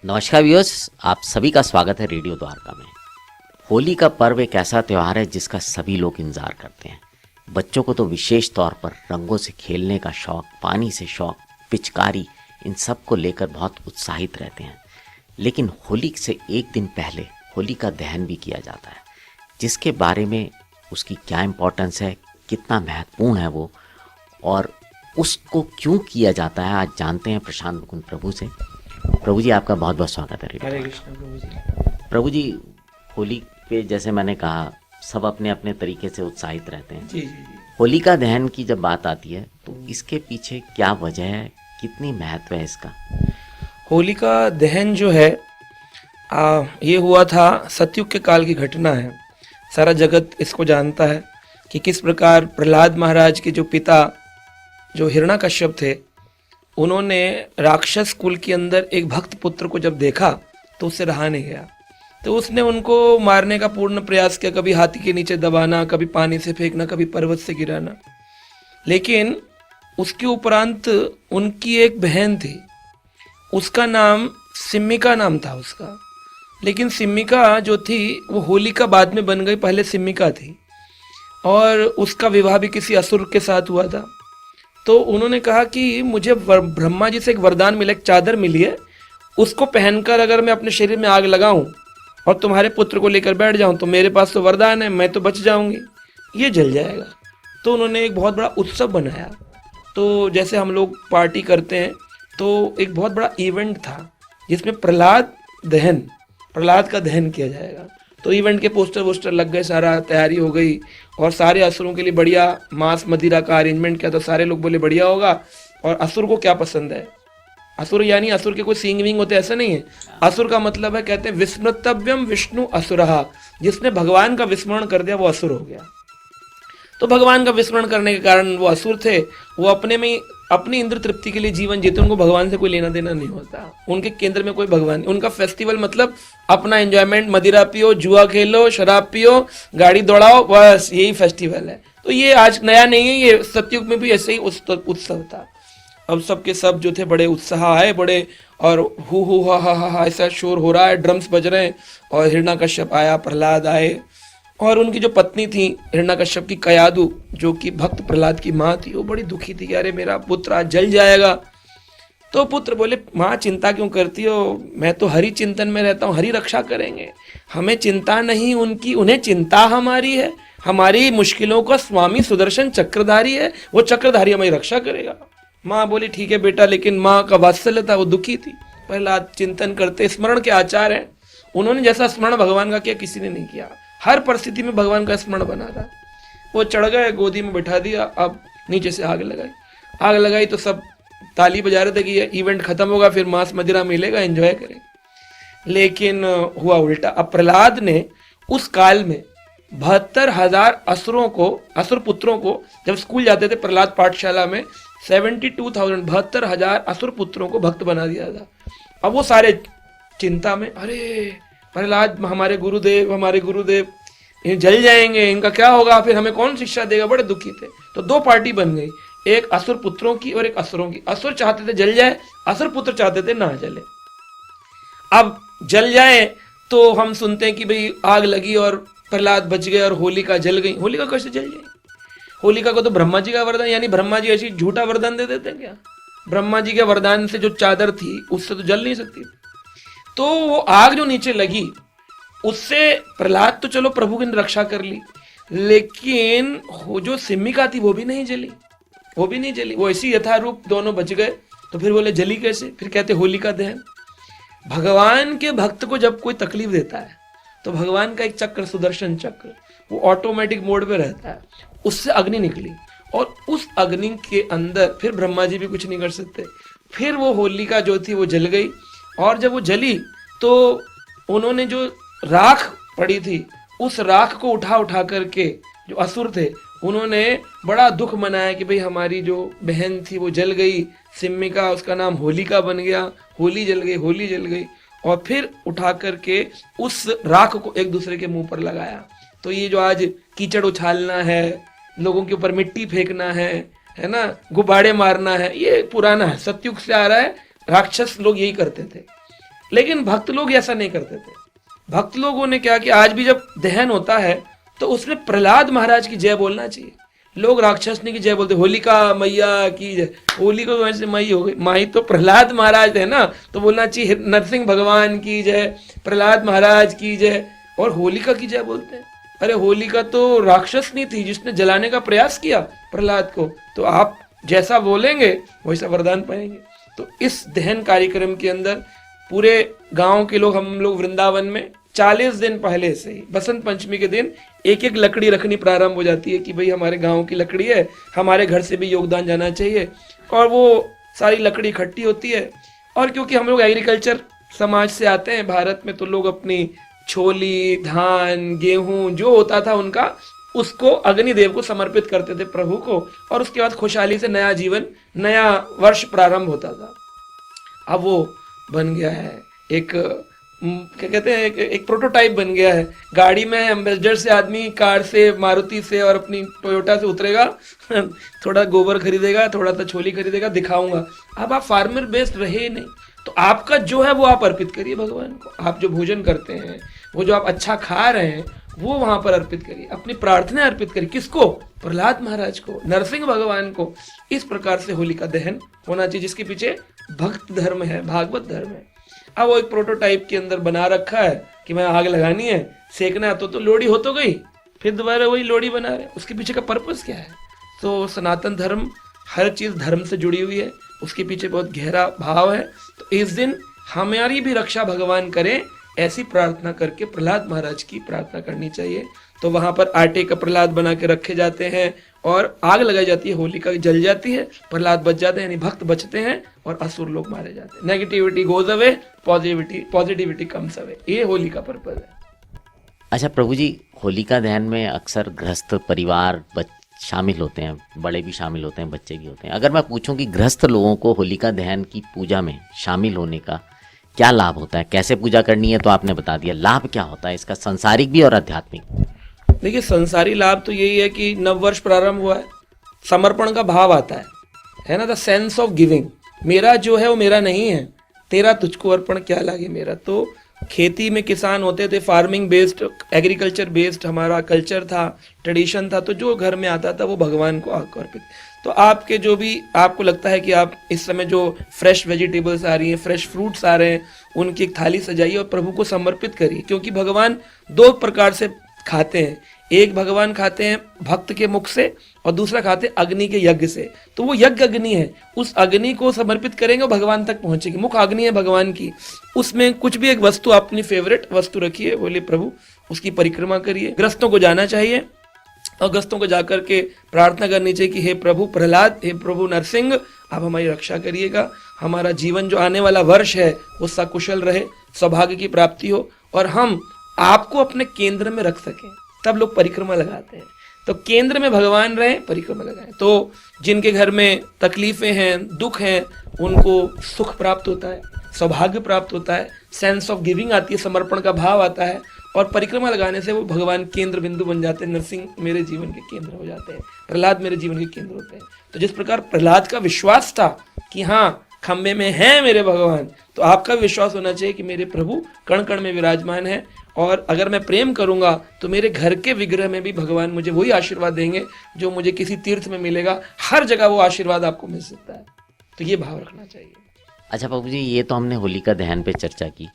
नमस्कार व्यूअर्स, आप सभी का स्वागत है रेडियो द्वारका में। होली का पर्व एक ऐसा त्यौहार है जिसका सभी लोग इंतजार करते हैं। बच्चों को तो विशेष तौर पर रंगों से खेलने का शौक, पानी से शौक, पिचकारी, इन सब को लेकर बहुत उत्साहित रहते हैं। लेकिन होली से एक दिन पहले होली का दहन भी किया जाता है, जिसके बारे में उसकी क्या इम्पोर्टेंस है, कितना महत्वपूर्ण है वो, और उसको क्यों किया जाता है, आज जानते हैं प्रशांत मुकुंद प्रभु से। प्रभु जी, आपका बहुत बहुत स्वागत है रेडियो। हरे कृष्ण प्रभु जी। प्रभु जी, होली पे जैसे मैंने कहा, सब अपने अपने तरीके से उत्साहित रहते हैं। जी जी जी। होलिका दहन की जब बात आती है तो इसके पीछे क्या वजह है, कितनी महत्व है इसका? होलिका दहन जो है ये हुआ था सतयुग के काल की घटना है। सारा जगत इसको जानता है कि किस प्रकार प्रहलाद महाराज के जो पिता जो हिरण्याकश्यप थे, उन्होंने राक्षस कुल के अंदर एक भक्त पुत्र को जब देखा तो उससे रहा नहीं गया। तो उसने उनको मारने का पूर्ण प्रयास किया, कभी हाथी के नीचे दबाना, कभी पानी से फेंकना, कभी पर्वत से गिराना। लेकिन उसके उपरांत उनकी एक बहन थी, उसका नाम सिम्मिका नाम था उसका। लेकिन सिम्मिका जो थी वो होलिका बाद में बन गई, पहले सिम्मिका थी। और उसका विवाह भी किसी असुर के साथ हुआ था। तो उन्होंने कहा कि मुझे ब्रह्मा जी से एक वरदान मिला, एक चादर मिली है, उसको पहनकर अगर मैं अपने शरीर में आग लगाऊं और तुम्हारे पुत्र को लेकर बैठ जाऊं तो मेरे पास तो वरदान है, मैं तो बच जाऊंगी, ये जल जाएगा। तो उन्होंने एक बहुत बड़ा उत्सव बनाया। तो जैसे हम लोग पार्टी करते हैं, तो एक बहुत बड़ा इवेंट था जिसमें प्रहलाद का दहन किया जाएगा। तो इवेंट के पोस्टर वोस्टर लग गए, सारा तैयारी हो गई और सारे असुरों के लिए बढ़िया मांस मदिरा का अरेंजमेंट किया। तो सारे लोग बोले बढ़िया होगा। और असुर को क्या पसंद है? असुर यानी असुर के कोई सींग विंग होते, ऐसा नहीं है। असुर का मतलब है, कहते हैं विस्मृतव्यम विष्णु असुरहा, जिसने भगवान का विस्मरण कर दिया वो असुर हो गया। तो भगवान का विस्मरण करने के कारण वो असुर थे, वो अपने में अपनी इंद्र तृप्ति के लिए जीवन जीते, उनको भगवान से कोई लेना देना नहीं होता। उनके केंद्र में कोई भगवान नहीं। उनका फेस्टिवल मतलब अपना एंजॉयमेंट, मदिरा पियो, जुआ खेलो, शराब पियो, गाड़ी दौड़ाओ, बस यही फेस्टिवल है। तो ये आज नया नहीं है, ये सतयुग में भी ऐसे ही उत्सव था। अब सबके सब जो थे बड़े उत्साह आए, बड़े, और हु हा ऐसा शोर हो रहा है, ड्रम्स बज रहे हैं। और हिरण्याकश्यप आया, प्रहलाद आए, और उनकी जो पत्नी थी हिरण्याकश्यप की, कयादु, जो कि भक्त प्रहलाद की माँ थी, वो बड़ी दुखी थी कि अरे मेरा पुत्र आज जल जाएगा। तो पुत्र बोले, माँ चिंता क्यों करती हो, मैं तो हरि चिंतन में रहता हूँ, हरि रक्षा करेंगे, हमें चिंता नहीं उनकी, उन्हें चिंता हमारी है। हमारी मुश्किलों का स्वामी सुदर्शन चक्रधारी है, वो चक्रधारी हमारी रक्षा करेगा। माँ बोली ठीक है बेटा, लेकिन माँ का वात्सल्य था, वो दुखी थी। प्रहलाद चिंतन करते, स्मरण के आचार हैं, उन्होंने जैसा स्मरण भगवान का किया किसी ने नहीं किया। हर परिस्थिति में भगवान का स्मरण बना था। वो चढ़ गए, गोदी में बिठा दिया, अब नीचे से आग लगाई तो सब ताली बजा रहे थे कि ये इवेंट खत्म होगा, फिर मांस मदिरा मिलेगा, एंजॉय करेंगे। लेकिन हुआ उल्टा। अब प्रहलाद ने उस काल में 72,000 असुर पुत्रों को, जब स्कूल जाते थे प्रहलाद पाठशाला में, 72,000 असुर पुत्रों को भक्त बना दिया था। अब वो सारे चिंता में, अरे प्रहलाद हमारे गुरुदेव ये जल जाएंगे, इनका क्या होगा, फिर हमें कौन शिक्षा देगा, बड़े दुखी थे। तो दो पार्टी बन गई, एक असुर पुत्रों की और एक असुरों की। असुर चाहते थे जल जाए, असुर पुत्र चाहते थे ना जले। अब जल जाए तो हम सुनते हैं कि भाई आग लगी और प्रहलाद बच गए और होलिका जल गई। होलिका कैसे जल जाए? होलिका को तो ब्रह्मा जी का वरदान, यानी ब्रह्मा जी ऐसी झूठा वरदान दे देते क्या? ब्रह्मा जी के वरदान से जो चादर थी उससे तो जल नहीं सकती। तो वो आग जो नीचे लगी, उससे प्रहलाद तो चलो प्रभु की रक्षा कर ली, लेकिन वो जो सिम्मिका थी वो भी नहीं जली। वो ऐसी यथारूप दोनों बच गए। तो फिर बोले जली कैसे? फिर कहते होलिका दहन। भगवान के भक्त को जब कोई तकलीफ देता है तो भगवान का एक चक्र, सुदर्शन चक्र, वो ऑटोमेटिक मोड पे रहता है, उससे अग्नि निकली और उस अग्नि के अंदर फिर ब्रह्मा जी भी कुछ नहीं कर सकते। फिर वो होलिका जो थी वो जल गई। और जब वो जली तो उन्होंने जो राख पड़ी थी, उस राख को उठा करके, जो असुर थे उन्होंने बड़ा दुख मनाया कि भाई हमारी जो बहन थी वो जल गई, सिम्मिका, उसका नाम होलिका बन गया, होली जल गई। और फिर उठा करके उस राख को एक दूसरे के मुंह पर लगाया। तो ये जो आज कीचड़ उछालना है, लोगों के ऊपर मिट्टी फेंकना है ना, गुब्बारे मारना है, ये पुराना है, सतयुग से आ रहा है। राक्षस लोग यही करते थे। लेकिन भक्त लोग ऐसा नहीं करते थे। भक्त लोगों ने क्या कि आज भी जब दहन होता है तो उसमें प्रहलाद महाराज की जय बोलना चाहिए। लोग राक्षसनी की जय बोलते, होलिका मैया की जय। होली को वैसे मई हो गई, माई तो प्रहलाद महाराज है ना, तो बोलना चाहिए नरसिंह भगवान की जय, प्रहलाद महाराज की जय। और होलिका की जय बोलते हैं। अरे होलिका तो राक्षसनी थी जिसने जलाने का प्रयास किया प्रहलाद को, तो आप जैसा बोलेंगे वैसा वरदान पाएंगे। तो इस दहन कार्यक्रम के अंदर पूरे गांव के लोग, हम लोग वृंदावन में 40 दिन पहले से ही बसंत पंचमी के दिन एक एक लकड़ी रखनी प्रारंभ हो जाती है कि भाई हमारे गांव की लकड़ी है, हमारे घर से भी योगदान जाना चाहिए। और वो सारी लकड़ी इकट्ठी होती है। और क्योंकि हम लोग एग्रीकल्चर समाज से आते हैं भारत में, तो लोग अपनी छोली, धान, गेहूं जो होता था उनका, उसको अग्निदेव को समर्पित करते थे, प्रभु को। और उसके बाद खुशहाली से नया जीवन, नया वर्ष प्रारंभ होता था। अब वो बन गया है एक, क्या कहते हैं, एक प्रोटोटाइप बन गया है। गाड़ी में एम्बेसडर से आदमी कार से, मारुति से और अपनी टोयोटा से उतरेगा, थोड़ा गोबर खरीदेगा, थोड़ा सा छोली खरीदेगा, दिखाऊंगा। अब आप फार्मर बेस्ड रहे ही नहीं, तो आपका जो है वो आप अर्पित करिए भगवान को। आप जो भोजन करते हैं, वो जो आप अच्छा खा रहे हैं, वो वहां पर अर्पित करिए। अपनी प्रार्थना अर्पित करिए। किसको? प्रहलाद महाराज को, नरसिंह भगवान को। इस प्रकार से होलिका दहन होना चाहिए, जिसके पीछे भक्त धर्म है, भागवत धर्म है। अब वो एक प्रोटोटाइप के अंदर बना रखा है कि मैं आग लगानी है, सेकना है, तो लोड़ी हो तो गई, फिर दोबारा वही लोड़ी बना रहे। उसके पीछे का पर्पस क्या है? तो सनातन धर्म, हर चीज धर्म से जुड़ी हुई है, उसके पीछे बहुत गहरा भाव है। तो इस दिन हमारी भी रक्षा भगवान करे, ऐसी प्रार्थना करके प्रहलाद महाराज की प्रार्थना करनी चाहिए। तो वहां पर आटे का प्रहलाद बना के रखे जाते हैं और आग लगाई जाती है, होलिका जल जाती है, प्रहलाद बच जाते हैं, यानी भक्त बचते हैं और असुर लोग मारे जाते हैं। Negativity goes away, positivity comes away. ये होली का पर्पज है। अच्छा प्रभु जी, होलिका दहन में अक्सर गृहस्थ परिवार शामिल होते हैं, बड़े भी शामिल होते हैं, बच्चे भी होते हैं। अगर मैं पूछूं कि गृहस्थ लोगों को होलिका दहन की पूजा में शामिल होने का क्या लाभ होता है, कैसे पूजा करनी है, तो आपने बता दिया। लाभ क्या होता है इसका, सांसारिक भी और आध्यात्मिक? देखिए, संसारी लाभ तो यही है कि नववर्ष प्रारंभ हुआ है, समर्पण का भाव आता है ना, द सेंस ऑफ गिविंग। मेरा जो है वो मेरा नहीं है, तेरा तुझको अर्पण क्या लागे मेरा। तो खेती में किसान होते थे, फार्मिंग बेस्ड, एग्रीकल्चर बेस्ड हमारा कल्चर था, ट्रेडिशन था। तो जो घर में आता था वो भगवान को अर्पित। तो आपके जो भी आपको लगता है कि आप इस समय जो फ्रेश वेजिटेबल्स आ रही हैं, फ्रेश फ्रूट्स आ रहे हैं, उनकी एक थाली सजाइए और प्रभु को समर्पित करिए। क्योंकि भगवान दो प्रकार से खाते हैं, एक भगवान खाते हैं भक्त के मुख से और दूसरा खाते हैं अग्नि के यज्ञ से। तो वो यज्ञ अग्नि है, उस अग्नि को समर्पित करेंगे भगवान तक पहुंचेगी। मुख अग्नि है भगवान की, उसमें कुछ भी एक वस्तु, अपनी फेवरेट वस्तु रखिए, बोले प्रभु उसकी परिक्रमा करिए। ग्रस्तों को जाना चाहिए और ग्रस्तों को जाकर के प्रार्थना करनी चाहिए कि हे प्रभु प्रहलाद, हे प्रभु नरसिंह, आप हमारी रक्षा करिएगा। हमारा जीवन जो आने वाला वर्ष है वो सकुशल रहे, सौभाग्य की प्राप्ति हो और हम आपको अपने केंद्र में रख सकें। तब लोग परिक्रमा लगाते हैं। तो केंद्र में भगवान रहे, परिक्रमा लगाएं। तो जिनके घर में तकलीफें हैं, दुख हैं, उनको सुख प्राप्त होता है, सौभाग्य प्राप्त होता है, सेंस ऑफ गिविंग आती है, समर्पण का भाव आता है। और परिक्रमा लगाने से वो भगवान केंद्र बिंदु बन जाते हैं। नरसिंह मेरे जीवन के केंद्र हो जाते हैं, प्रहलाद मेरे जीवन के केंद्र होते हैं। तो जिस प्रकार प्रहलाद का विश्वास था कि हाँ खम्बे में हैं मेरे भगवान, तो आपका विश्वास होना चाहिए कि मेरे प्रभु कण कण में विराजमान है। और अगर मैं प्रेम करूंगा तो मेरे घर के विग्रह में भी भगवान मुझे वही आशीर्वाद देंगे जो मुझे किसी तीर्थ में मिलेगा। हर जगह वो आशीर्वाद आपको मिल सकता है। तो ये भाव रखना चाहिए। अच्छा बाबू जी, ये तो हमने होलिका दहन पे चर्चा की।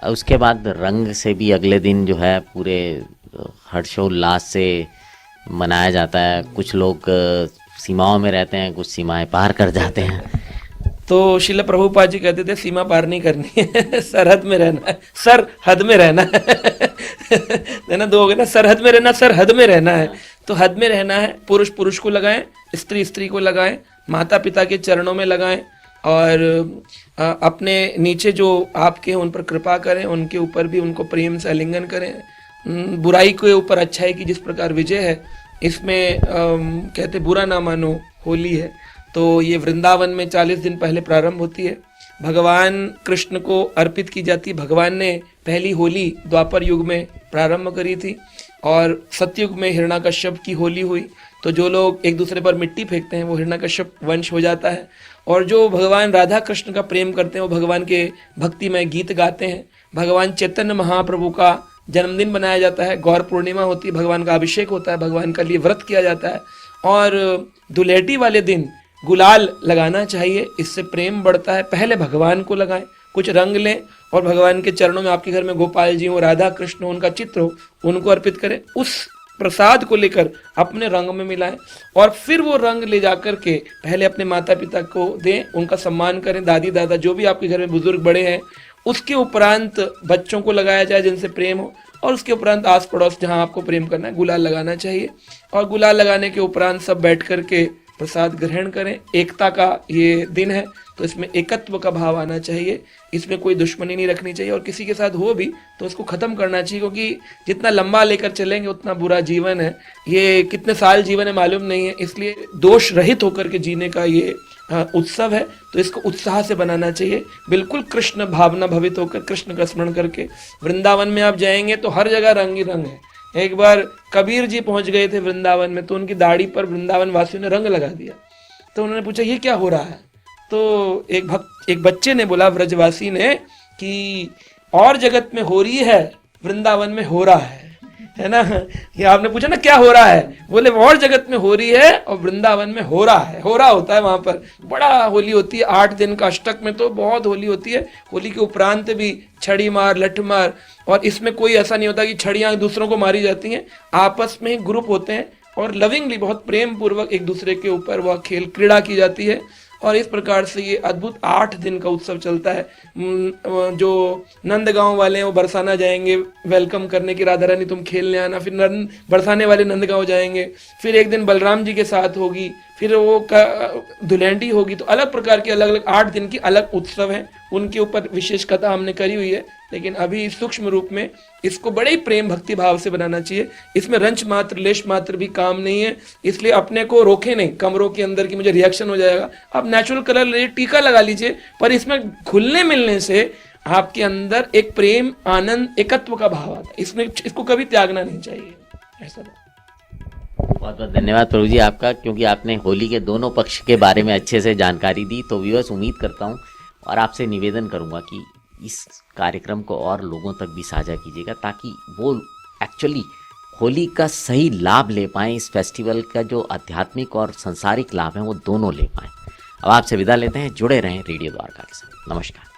उसके बाद रंग से भी अगले दिन जो है पूरे हर्षोल्लास से मनाया जाता है। कुछ लोग सीमाओं में रहते हैं, कुछ सीमाएं पार कर जाते हैं। तो शिला प्रभुपाद जी कहते थे सीमा पार नहीं करनी है, सरहद में रहना है, सरहद में रहना है ना, दो हो गए ना, सरहद में रहना, सरहद में रहना है। तो हद में रहना है। पुरुष पुरुष को लगाएं, स्त्री स्त्री को लगाएं, माता पिता के चरणों में लगाएं और अपने नीचे जो आपके हैं उन पर कृपा करें, उनके ऊपर भी उनको प्रेम से आलिंगन करें। बुराई के ऊपर अच्छाई की जिस प्रकार विजय है, इसमें कहते बुरा ना मानो, होली है। तो ये वृंदावन में 40 दिन पहले प्रारंभ होती है, भगवान कृष्ण को अर्पित की जाती है। भगवान ने पहली होली द्वापर युग में प्रारंभ करी थी और सतयुग में हिरण्याकश्यप की होली हुई। तो जो लोग एक दूसरे पर मिट्टी फेंकते हैं वो हिरण्यकश्यप वंश हो जाता है। और जो भगवान राधा कृष्ण का प्रेम करते हैं वो भगवान के भक्तिमय गीत गाते हैं। भगवान चैतन्य महाप्रभु का जन्मदिन बनाया जाता है, गौर पूर्णिमा होती है, भगवान का अभिषेक होता है, भगवान का लिए व्रत किया जाता है। और दुलेटी वाले दिन गुलाल लगाना चाहिए, इससे प्रेम बढ़ता है। पहले भगवान को लगाएं, कुछ रंग लें और भगवान के चरणों में, आपके घर में गोपाल जी हो, राधा कृष्ण हो, उनका चित्र हो, उनको अर्पित करें। उस प्रसाद को लेकर अपने रंग में मिलाएं और फिर वो रंग ले जाकर के पहले अपने माता पिता को दें, उनका सम्मान करें। दादी दादा जो भी आपके घर में बुजुर्ग बड़े हैं, उसके उपरांत बच्चों को लगाया जाए जिनसे प्रेम हो, और उसके उपरांत आस पड़ोस जहाँ आपको प्रेम करना है गुलाल लगाना चाहिए। और गुलाल लगाने के उपरांत सब बैठ करके प्रसाद ग्रहण करें। एकता का ये दिन है तो इसमें एकत्व का भाव आना चाहिए, इसमें कोई दुश्मनी नहीं रखनी चाहिए, और किसी के साथ हो भी तो उसको खत्म करना चाहिए, क्योंकि जितना लंबा लेकर चलेंगे उतना बुरा जीवन है। ये कितने साल जीवन है मालूम नहीं है, इसलिए दोष रहित होकर के जीने का ये उत्सव है, तो इसको उत्साह से बनाना चाहिए। बिल्कुल कृष्ण भावना भवित होकर कृष्ण का स्मरण करके वृंदावन में आप जाएंगे तो हर जगह रंग ही रंग है। एक बार कबीर जी पहुंच गए थे वृंदावन में, तो उनकी दाढ़ी पर वृंदावन वासियों ने रंग लगा दिया। तो उन्होंने पूछा ये क्या हो रहा है, तो एक बच्चे ने बोला, व्रजवासी ने, कि और जगत में हो रही है, वृंदावन में हो रहा है ना। ये आपने पूछा ना क्या हो रहा है, बोले और जगत में हो रही है और वृंदावन में हो रहा है। हो रहा होता है वहां पर, बड़ा होली होती है 8 दिन का, अष्टक में तो बहुत होली होती है। होली के उपरांत भी छड़ी मार, लठ मार, और इसमें कोई ऐसा नहीं होता कि छड़ियां दूसरों को मारी जाती हैं, आपस में ही ग्रुप होते हैं और लविंगली बहुत प्रेम पूर्वक एक दूसरे के ऊपर वह खेल क्रीड़ा की जाती है। और इस प्रकार से ये अद्भुत 8 दिन का उत्सव चलता है। जो नंदगांव वाले हैं वो बरसाना जाएंगे वेलकम करने की, राधा रानी तुम खेलने आना। फिर बरसाने वाले नंदगांव जाएंगे, फिर एक दिन बलराम जी के साथ होगी, फिर वो धुलेंडी होगी। तो अलग प्रकार के अलग अलग 8 दिन की अलग उत्सव हैं, उनके ऊपर विशेष कथा हमने करी हुई है। लेकिन अभी सूक्ष्म रूप में इसको बड़े ही प्रेम भक्ति भाव से बनाना चाहिए। इसमें रंच मात्र लेश मात्र भी काम नहीं है, इसलिए अपने को रोके नहीं कमरों के अंदर की मुझे रिएक्शन हो जाएगा। आप नेचुरल कलर ले, टीका लगा लीजिए, पर इसमें घुलने मिलने से आपके अंदर एक प्रेम, आनंद, एकत्व का भाव आता है। इसमें इसको कभी त्यागना नहीं चाहिए। ऐसा बहुत बहुत धन्यवाद प्रभु जी आपका, क्योंकि आपने होली के दोनों पक्ष के बारे में अच्छे से जानकारी दी। तो व्यूअर्स, उम्मीद करता हूँ और आपसे निवेदन करूँगा कि इस कार्यक्रम को और लोगों तक भी साझा कीजिएगा, ताकि वो एक्चुअली होली का सही लाभ ले पाएँ। इस फेस्टिवल का जो आध्यात्मिक और सांसारिक लाभ है वो दोनों ले पाएँ। अब आपसे विदा लेते हैं, जुड़े रहें रेडियो द्वारका के साथ। नमस्कार।